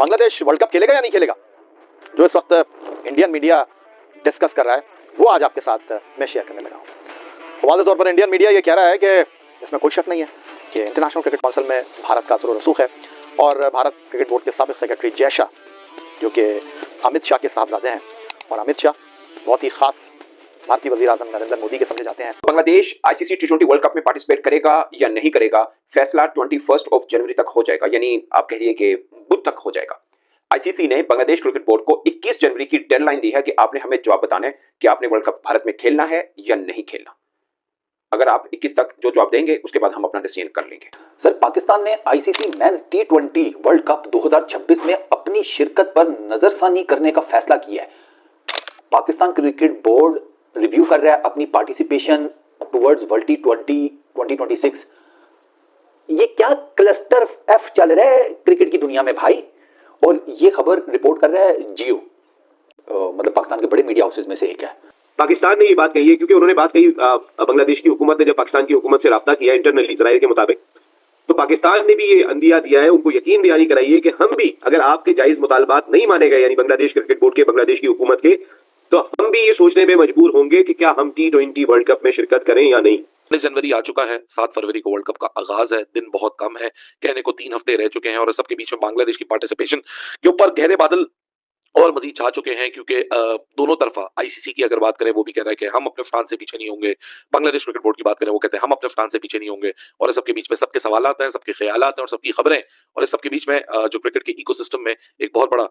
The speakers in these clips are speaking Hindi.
बांग्लादेश वर्ल्ड कप खेलेगा या नहीं खेलेगा, जो इस वक्त इंडियन मीडिया डिस्कस कर रहा है, वो आज आपके साथ मैं शेयर करने लगा हूँ। वाज़ेह तौर पर इंडियन मीडिया ये कह रहा है कि इसमें कोई शक नहीं है कि इंटरनेशनल क्रिकेट काउंसिल में भारत का असर रसूख है और भारत क्रिकेट बोर्ड के साबिक सेक्रेटरी जय शाह, जो कि अमित शाह के साहबजादे हैं, और अमित शाह बहुत ही खास भारतीय वज़ीर आज़म नरेंद्र मोदी के समझे जाते हैं। बांग्लादेश आईसीसी टी20 वर्ल्ड कप में पार्टिसिपेट करेगा या नहीं करेगा, फैसला 21 जनवरी तक हो जाएगा, यानी आप कहिए कि बुध तक हो जाएगा। आईसीसी ने बांग्लादेश क्रिकेट बोर्ड को 21 जनवरी की डेडलाइन दी है कि आपने हमें जवाब बताना है कि आपने वर्ल्ड कप भारत में खेलना है या नहीं खेलना। अगर आप 21 तक जो जवाब देंगे उसके बाद हम अपना डिसीजन कर लेंगे। सर, पाकिस्तान ने आईसीसी मेंस टी20 वर्ल्ड कप 2026 में अपनी शिरकत पर नजरसानी करने का फैसला किया है। पाकिस्तान क्रिकेट बोर्ड रिव्यू कर रहा है अपनी पार्टिसिपेशन टुवर्ड्स वर्ल्ड टी20 2026। ये क्या क्लस्टर एफ चल रहा है क्रिकेट की दुनिया में भाई? और ये खबर रिपोर्ट कर रहा है जियो, मतलब पाकिस्तान के बड़े मीडिया हाउसेस में से एक है। पाकिस्तान ने ये बात कही है क्योंकि उन्होंने बात कही बांग्लादेश की हुकूमत ने जब पाकिस्तान की हुकूमत से राब्ता किया इंटरनली ज़राए के मुताबिक, तो पाकिस्तान ने भी ये अंदिया दिया है, उनको यकीन दिलानी कराई है कि हम भी अगर आपके जायज मुतालबात नहीं माने गए, यानी बांग्लादेश क्रिकेट बोर्ड के, बांग्लादेश की हुकूमत के, तो हम भी ये सोचने में मजबूर होंगे कि क्या हम टी20 वर्ल्ड कप में शिरकत करें या नहीं। जनवरी आ चुका है, 7 फरवरी को वर्ल्ड कप का आगाज है, दिन बहुत कम है, कहने को 3 हफ्ते रह चुके हैं और सबके बीच में बांग्लादेश की पार्टिसिपेशन के ऊपर गहरे बादल और मजीद छा चुके हैं, क्योंकि दोनों तरफा आईसीसी की अगर बात करें वो भी कह रहा है कि हम अपने फ्रांस से पीछे नहीं होंगे, बांग्लादेश क्रिकेट बोर्ड की बात करें वो कहते हैं हम अपने फ्रांस से पीछे नहीं होंगे, और इस सबके बीच में सबके सवालात हैं, सबके ख्यालात हैं और सबकी खबरें, और इस सबके बीच में जो क्रिकेट के इकोसिस्टम में एक बहुत बड़ा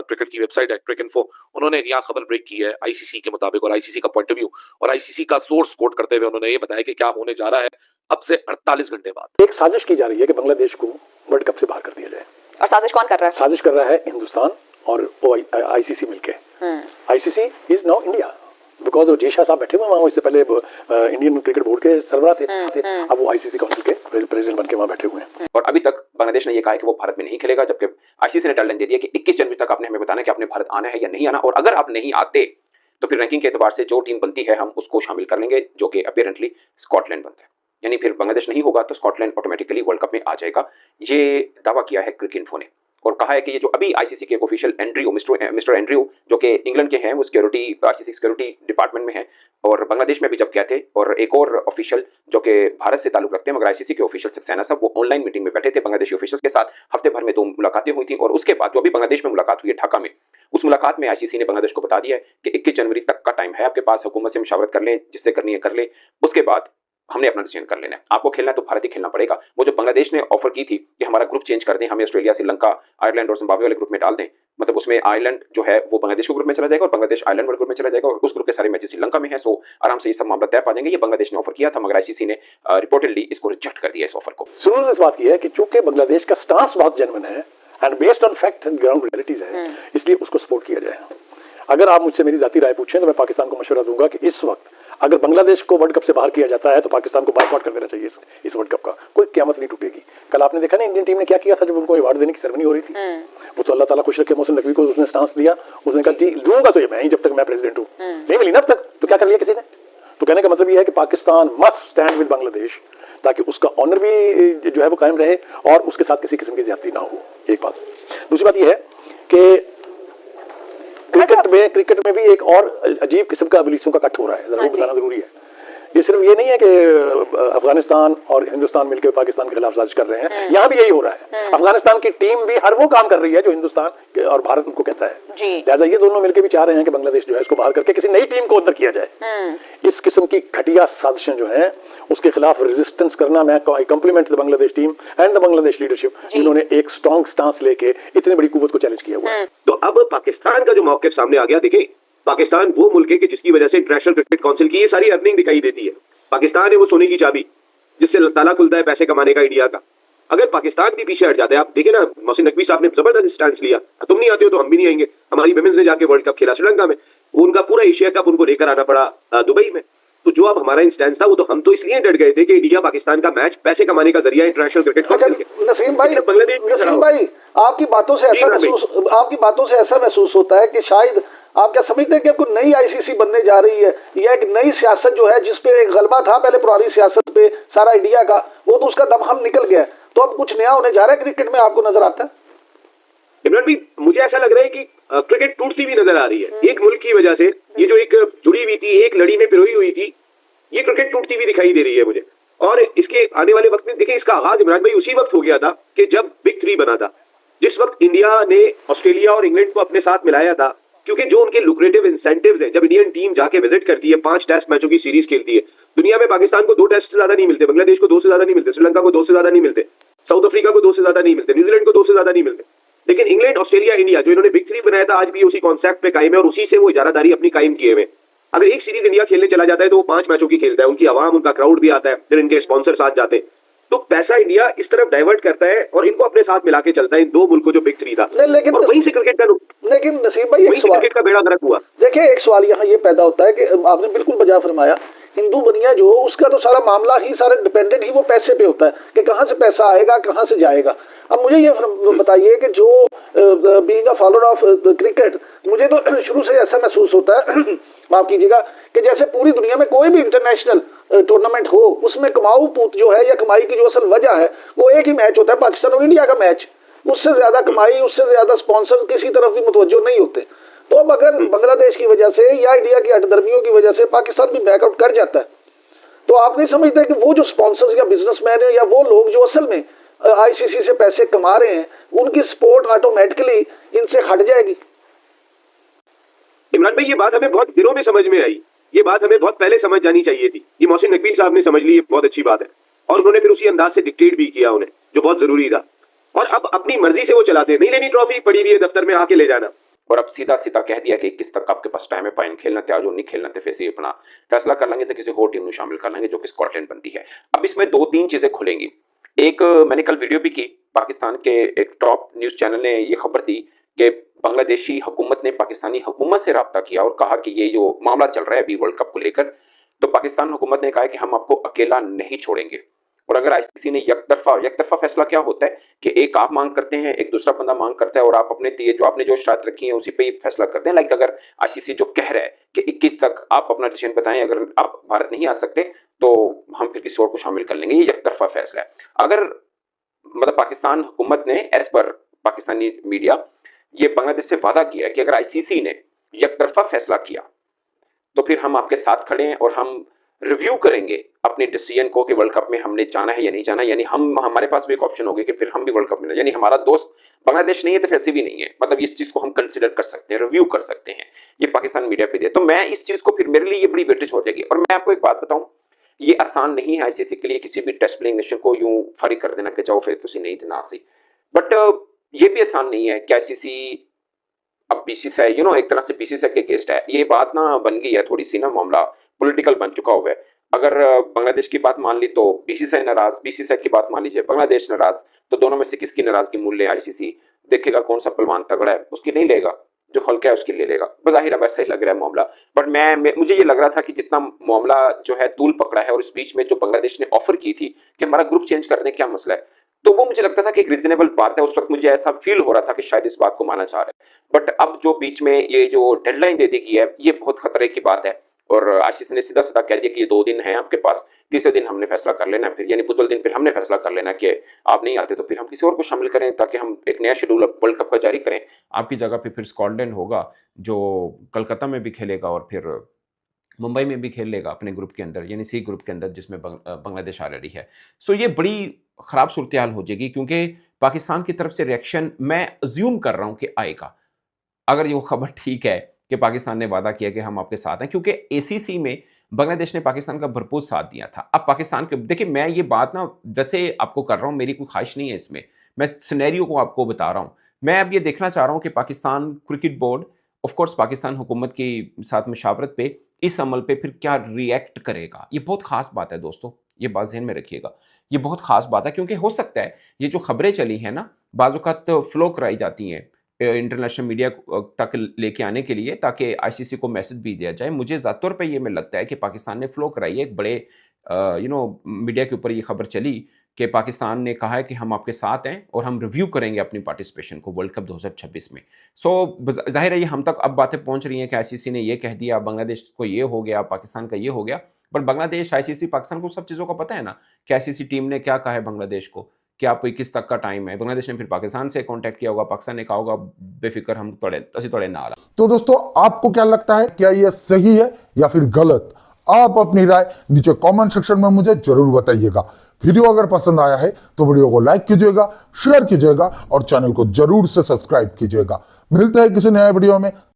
क्रिकेट की वेबसाइट है क्रिकइन्फो, उन्होंने यहाँ खबर ब्रेक की है आईसीसी के मुताबिक और आईसीसी का पॉइंट ऑफ व्यू और आईसीसी का सोर्स कोट करते हुए उन्होंने ये बताया कि क्या होने जा रहा है अब से 48 घंटे बाद। एक साजिश की जा रही है कि बांग्लादेश को वर्ल्ड कप से बाहर कर दिया जाए। और साजिश कौन कर रहा है? साजिश कर रहा है हिंदुस्तान और आईसीसी मिलके। ICC is now India, because Jay Shah साहब बैठे हुए वहाँ, इससे पहले इंडियन क्रिकेट बोर्ड के सरबराह थे, अब वो आईसीसी काउंसिल के प्रेसिडेंट बनके वहाँ बैठे हुए हैं। और अभी तक बांग्लादेश ने यह कहा है कि वो भारत में नहीं खेलेगा, जबकि आईसीसी ने डेडलाइन दे दिया कि 21 जनवरी तक आपने हमें बताना है कि आपने भारत आना है या नहीं आना, और अगर आप नहीं आते तो फिर रैंकिंग के एतबार से जो टीम बनती है हम उसको शामिल कर लेंगे, जो कि अपीयरेंटली स्कॉटलैंड बनता है, यानी फिर बांग्लादेश नहीं होगा तो स्कॉटलैंड ऑटोमेटिकली वर्ल्ड कप में आ जाएगा। ये दावा किया है क्रिकइन्फो ने और कहा है कि ये जो अभी आईसीसी के एक ऑफिशियल एंड्रयू मिस्टर एंड्रयू जो कि इंग्लैंड के हैं, वो सिक्योरिटी आईसीसी सिक्योरिटी डिपार्टमेंट में है और बांग्लादेश में भी जब गए थे, और एक और ऑफिशियल जो कि भारत से ताल्लुक रखते हैं मगर आईसीसी के ऑफिशियल सक्सेना साहब, वो ऑनलाइन मीटिंग में बैठे थे बांग्लादेशी ऑफिशियल्स के साथ। हफ्ते भर में 2 मुलाकातें हुई थी और उसके बाद जो अभी बांग्लादेश में मुलाकात हुई है ढाका में, उस मुलाकात में आईसीसी ने बांग्लादेश को बता दिया है कि 21 जनवरी तक का टाइम है आपके पास, हुकूमत से मुशावरत कर ले, जिससे करनी है कर ले, उसके बाद हमने अपना डिसीजन कर लेना है। आपको खेलना है तो भारत ही खेलना पड़ेगा। वो जो बांग्लादेश ने ऑफर की थी कि हमारा ग्रुप चेंज कर दें, हमें ऑस्ट्रेलिया, श्रीलंका, आयरलैंड और जिम्बाब्वे वाले ग्रुप में डाल दें, मतलब उसमें आयरलैंड जो है वो बांग्लादेश के ग्रुप में चला जाएगा और बांग्लादेश आयरलैंड वाले ग्रुप में चला जाएगा और उस ग्रुप के सारे मैचेस श्रीलंका में है, सो आराम से ये सब मामला तय पा जाएंगे। ये बांग्लादेश ने ऑफर किया था मगर आईसीसी ने रिपोर्टेडली इसको रिजेक्ट कर दिया इस ऑफर को। सुनो, इस बात की है कि चूंकि बांग्लादेश का स्टांस बहुत जेन्युइन है and based on fact and ground realities है, इसलिए उसको सपोर्ट किया जाए। अगर आप मुझसे मेरी जाती राय पूछें तो मैं पाकिस्तान को मशवरा दूंगा कि इस वक्त अगर बांग्लादेश को वर्ल्ड कप से बाहर किया जाता है तो पाकिस्तान को बायकॉट कर देना चाहिए इस वर्ल्ड कप का। कोई क़यामत नहीं टूटेगी। कल आपने देखा ना इंडियन टीम ने क्या किया था जब उनको अवार्ड देने की सेरेमनी हो रही थी, वो तो अल्लाह ताला खुश रखे मोहसिन नकवी को उसने स्टांस लिया, उसने कहा जी लूंगा तो ये मैं ही जब तक मैं प्रेसिडेंट हूँ, नहीं मिली ना अब तक, तो क्या कर लिया किसी ने। तो कहने का मतलब ये है कि Pakistan must stand with Bangladesh ताकि उसका ऑनर भी जो है वो कायम रहे और उसके साथ किसी किस्म की ज्यादती ना हो। एक बात। दूसरी बात यह है कि क्रिकेट में भी एक और अजीब किस्म का अबलीसों का कट हो रहा है, जरा बताना जरूरी है। ये सिर्फ ये नहीं है कि अफगानिस्तान और हिंदुस्तान मिलकर पाकिस्तान के खिलाफ साजिश कर रहे हैं, यहाँ भी यही हो रहा है। अफगानिस्तान की टीम भी हर वो काम कर रही है जो हिंदुस्तान और भारत उनको कहता है, लिहाजा ये दोनों मिलकर भी चाह रहे हैं कि बांग्लादेश जो है इसको बाहर करके किसी नई टीम को अंदर किया जाए। इस किस्म की घटिया साजिशें जो है उसके खिलाफ रेजिस्टेंस करना, मैं compliment the Bangladesh team and the Bangladesh leadership, जिन्होंने एक स्ट्रॉन्ग स्टांस लेके इतनी बड़ी कुव्वत को चैलेंज किया हुआ है। तो अब पाकिस्तान का जो मौक़िफ़ सामने आ गया, देखिए पाकिस्तान वो मुल्क है कि जिसकी वजह से इंटरनेशनल क्रिकेट काउंसिल की ये सारी अर्निंग दिखाई देती है। पाकिस्तान है वो सोने की चाबी जिससे ताला खुलता है पैसे कमाने का इंडिया का। अगर पाकिस्तान भी पीछे हट जाता है, आप देखें ना मोहसिन नकवी साहब ने जबरदस्त स्टैंड लिया, तुम नहीं आते हो तो हम भी नहीं आएंगे। हमारी विमेंस ने जाके वर्ल्ड कप खेला श्रीलंका में, उनका पूरा एशिया कप उनको लेकर आना पड़ा दुबई में। तो जो अब हमारा इंस्टेंस था वो तो हम तो इसलिए डट गए थे कि इंडिया पाकिस्तान का मैच पैसे कमाने का जरिया इंटरनेशनल क्रिकेट काउंसिल के। नसीम भाई आपकी बातों से ऐसा महसूस होता है कि शायद आप क्या समझते हैं कि कोई नई आईसीसी बनने जा रही है या एक नई सियासत जो है जिसपे एक गलबा था पहले पुरानी सियासत पे सारा इंडिया का, वो तो उसका दमखम निकल गया, तो अब कुछ नया होने जा रहा है क्रिकेट में, आपको नजर आता है? इमरान भाई, मुझे ऐसा लग रहा है कि क्रिकेट टूटती हुई नजर आ रही है एक मुल्क की वजह से। ये जो एक जुड़ी हुई थी, एक लड़ी में पिरोई हुई थी, ये क्रिकेट टूटती हुई दिखाई दे रही है मुझे। और इसके आने वाले वक्त में देखिए, इसका आगाज इमरान भाई उसी वक्त हो गया था कि जब बिग थ्री बना था, जिस वक्त इंडिया ने ऑस्ट्रेलिया और इंग्लैंड को अपने साथ मिलाया था। क्योंकि जो उनके लुक्रेटिव इंसेंटिव्स हैं, जब इंडियन टीम जाके विजिट करती है, 5 टेस्ट मैचों की सीरीज खेलती है, दुनिया में पाकिस्तान को 2 टेस्ट से ज्यादा नहीं मिलते, बांग्लादेश को 2 से ज्यादा नहीं मिलते, श्रीलंका को 2 से ज्यादा नहीं मिलते, साउथ अफ्रीका को 2 से ज्यादा नहीं मिलते, न्यूजीलैंड को 2 से ज्यादा नहीं मिलते। लेकिन इंग्लैंड, ऑस्ट्रेलिया, इंडिया, जो इन्होंने बिग थ्री बनाया था, आज भी उसी कॉन्सेप्ट पे कायम है और उसी से वो इजारादारी अपनी कायम किए हुए। अगर एक सीरीज इंडिया खेलने चला जाता है तो वो 5 मैचों की खेलता है, उनकी आवाम, उनका क्राउड भी आता है, फिर इनके स्पॉन्सर साथ जाते हैं, तो पैसा इंडिया इस तरफ डाइवर्ट करता है और इनको अपने साथ मिला के चलता है, इन 2 मुल्कों जो बिग थ्री था। लेकिन और वहीं से क्रिकेट का लेकिन नसीब भाई, एक सवाल, क्रिकेट का बेड़ा गर्क हुआ। देखिए एक सवाल यहाँ ये पैदा होता है कि आपने बिल्कुल बजा फरमाया, हिंदू बनिया जो उसका तो सारा मामला ही सारा डिपेंडेंट ही वो पैसे पे होता है कि कहाँ से पैसा आएगा, कहाँ से जाएगा। अब मुझे ये बताइए कि जो being a follower of cricket, मुझे तो शुरू से ऐसा महसूस होता है माफ कीजिएगा, कि जैसे पूरी दुनिया में कोई भी इंटरनेशनल टूर्नामेंट हो, उसमें कमाऊ पूत जो है या कमाई की जो असल वजह है, वो एक ही मैच होता है, पाकिस्तान और इंडिया का मैच। उससे ज्यादा कमाई, उससे ज्यादा स्पॉन्सर किसी तरफ भी मुतवज्जो नहीं होते। तो अब अगर बांग्लादेश की वजह से या इंडिया की हठधर्मियों की वजह से पाकिस्तान भी बैकआउट कर जाता है, तो आप नहीं समझते कि वो जो स्पॉन्सर्स या बिजनेसमैन है या वो लोग जो असल में आईसीसी से पैसे कमा रहे हैं, उनकी सपोर्ट ऑटोमेटिकली इनसे हट जाएगी? इमरान भाई, ये बात हमें बहुत दिनों में समझ में आई, ये बात हमें बहुत पहले समझ जानी चाहिए थी। ये मोहसिन नकवी साहब ने समझ ली, ये बहुत अच्छी बात है, और उन्होंने फिर उसी अंदाज से डिक्टेट भी किया उन्हें, जो बहुत जरूरी था। और अब अपनी मर्जी से वो चलाते हैं, नहीं लेनी ट्रॉफी, पड़ी हुई है दफ्तर में, आके ले जाना। और अब सीधा सीधा कह दिया कि 21 तक आपके पास टाइम है, पाइन खेलना त्याग, जो नहीं खेलना थे फिर से अपना फैसला कर लेंगे, तो किसी और टीम में शामिल कर लेंगे जो कि स्कॉटलैंड बनती है। अब इसमें 2-3 चीजें खुलेंगी। एक, मैंने कल वीडियो भी की, पाकिस्तान के एक टॉप न्यूज चैनल ने ये खबर दी कि बांग्लादेशी हुकूमत ने पाकिस्तानी हुकूमत से रब्ता किया और कहा कि ये जो मामला चल रहा है अभी वर्ल्ड कप को लेकर, तो पाकिस्तान हुकूमत ने कहा कि हम आपको अकेला नहीं छोड़ेंगे। और अगर आईसीसी ने यकतरफा फैसला क्या होता है कि एक आप मांग करते हैं, एक दूसरा बंदा मांग करता है, और आप अपने जो आपने जो शर्त रखी है उसी पे ही फैसला करते हैं। लाइक अगर आईसीसी जो कह रहा है कि 21 तक आप अपना डिसीजन बताएं, अगर आप भारत नहीं आ सकते तो हम फिर किसी और को शामिल कर लेंगे, ये यकतरफा फैसला है। अगर मतलब पाकिस्तान हुकूमत ने एज पर पाकिस्तानी मीडिया ये बांग्लादेश से वादा किया है कि अगर आईसीसी ने यकतरफा फैसला किया तो फिर हम आपके साथ खड़े हैं और हम रिव्यू करेंगे अपने डिसीजन को कि वर्ल्ड कप में हमने जाना है या नहीं जाना। यानी हमारे पास भी एक ऑप्शन होगी कि फिर हम भी वर्ल्ड कप में, यानी हमारा दोस्त बांग्लादेश नहीं है तो वैसे भी नहीं है, मतलब इस चीज को हम कंसिडर कर सकते हैं, रिव्यू कर सकते हैं। ये पाकिस्तान मीडिया पे दिया, तो मैं इस चीज को फिर मेरे लिए ये बड़ी वेटेज हो जाएगी। और मैं आपको एक बात बताऊं, ये आसान नहीं है आईसीसी के लिए किसी भी टेस्ट प्लेइंग नेशन को यूं फारिग कर देना कि जाओ फिर तुसी नहीं थे ना सी, बट ये भी आसान नहीं है कि आईसीसी अब बीसीसीआई एक तरह से बीसीसीआई के अगेंस्ट है। ये बात ना बन गई है थोड़ी सी ना, मामला पॉलिटिकल बन चुका हुआ है। अगर बांग्लादेश की बात मान ली तो बीसीसीआई नाराज, बीसीसीआई की बात मान लीजिए बांग्लादेश नाराज, तो दोनों में से किसकी नाराजगी मूल्य आईसीसी देखेगा? कौन सा पहलवान तगड़ा है उसकी नहीं लेगा, जो हल्का है उसकी ले लेगा। बज़ाहिर वैसा ही लग रहा है मामला, बट मुझे ये लग रहा था कि जितना मामला जो है तूल पकड़ा है, और इस बीच में जो बांग्लादेश ने ऑफर की थी कि हमारा ग्रुप चेंज करने क्या मसला है, तो वो मुझे लगता था कि एक रीजनेबल बात है। उस वक्त मुझे ऐसा फील हो रहा था कि शायद इस बात को माना जा रहा है, बट अब जो बीच में ये जो डेडलाइन दे दी गई है, ये बहुत खतरे की बात है। और आशीष ने सीधा सीधा कह दिया कि ये 2 दिन है आपके पास, तीसरे दिन हमने फैसला कर लेना है, फिर यानी बुधवार दिन फिर हमने फैसला कर लेना कि आप नहीं आते तो फिर हम किसी और को शामिल करें, ताकि हम एक नया शेड्यूल वर्ल्ड कप का जारी करें। आपकी जगह पे फिर स्कॉटलैंड होगा जो कलकत्ता में भी खेलेगा और फिर मुंबई में भी खेल लेगा अपने ग्रुप के अंदर, यानी सी ग्रुप के अंदर जिसमें बांग्लादेश ऑलरेडी है। सो ये बड़ी ख़राब सूरत हाल हो जाएगी, क्योंकि पाकिस्तान की तरफ से रिएक्शन मैं अज्यूम कर रहा हूँ कि आएगा, अगर ये खबर ठीक है कि पाकिस्तान ने वादा किया कि हम आपके साथ हैं, क्योंकि एसीसी में बांग्लादेश ने पाकिस्तान का भरपूर साथ दिया था। अब पाकिस्तान के, देखिए मैं ये बात ना वैसे आपको कर रहा हूँ, मेरी कोई ख्वाहिश नहीं है इसमें, मैं सिनेरियो को आपको बता रहा हूँ। मैं अब ये देखना चाह रहा हूँ कि Pakistan cricket board of course Pakistan हुकूमत की साथ मशावरत पे इस अमल पे फिर क्या रिएक्ट करेगा। ये बहुत ख़ास बात है दोस्तों, ये बात ज़हन में रखिएगा, ये बहुत ख़ास बात है, क्योंकि हो सकता है ये जो खबरें चली हैं ना, बाज़ औक़ात फ्लो कराई जाती हैं इंटरनेशनल मीडिया तक लेके आने के लिए, ताकि आईसीसी को मैसेज भी दिया जाए। मुझे ज़ात तौर पे ये में लगता है कि पाकिस्तान ने फ्लो कराई है, एक बड़े मीडिया के ऊपर ये खबर चली कि पाकिस्तान ने कहा है कि हम आपके साथ हैं और हम रिव्यू करेंगे अपनी पार्टिसिपेशन को वर्ल्ड कप 2026 में। सो जाहिर है ये हम तक अब बातें पहुंच रही हैं कि आईसीसी ने ये कह दिया, बांग्लादेश को ये हो गया, पाकिस्तान का ये हो गया, पर बांग्लादेश, आईसीसी, पाकिस्तान को सब चीज़ों का पता है ना कि आईसीसी टीम ने क्या कहा है बांग्लादेश को, कि आप 21 तक का टाइम है। बांग्लादेश ने फिर पाकिस्तान से कांटेक्ट किया होगा, पाकिस्तान ने कहा होगा बेफिक्र हम तोड़े ना। तो दोस्तों आपको क्या लगता है, क्या यह सही है या फिर गलत? आप अपनी राय नीचे कमेंट सेक्शन में मुझे जरूर बताइएगा। वीडियो अगर पसंद आया है तो वीडियो को लाइक कीजिएगा, शेयर कीजिएगा और चैनल को जरूर से सब्सक्राइब कीजिएगा। मिलते हैं किसी नए वीडियो में।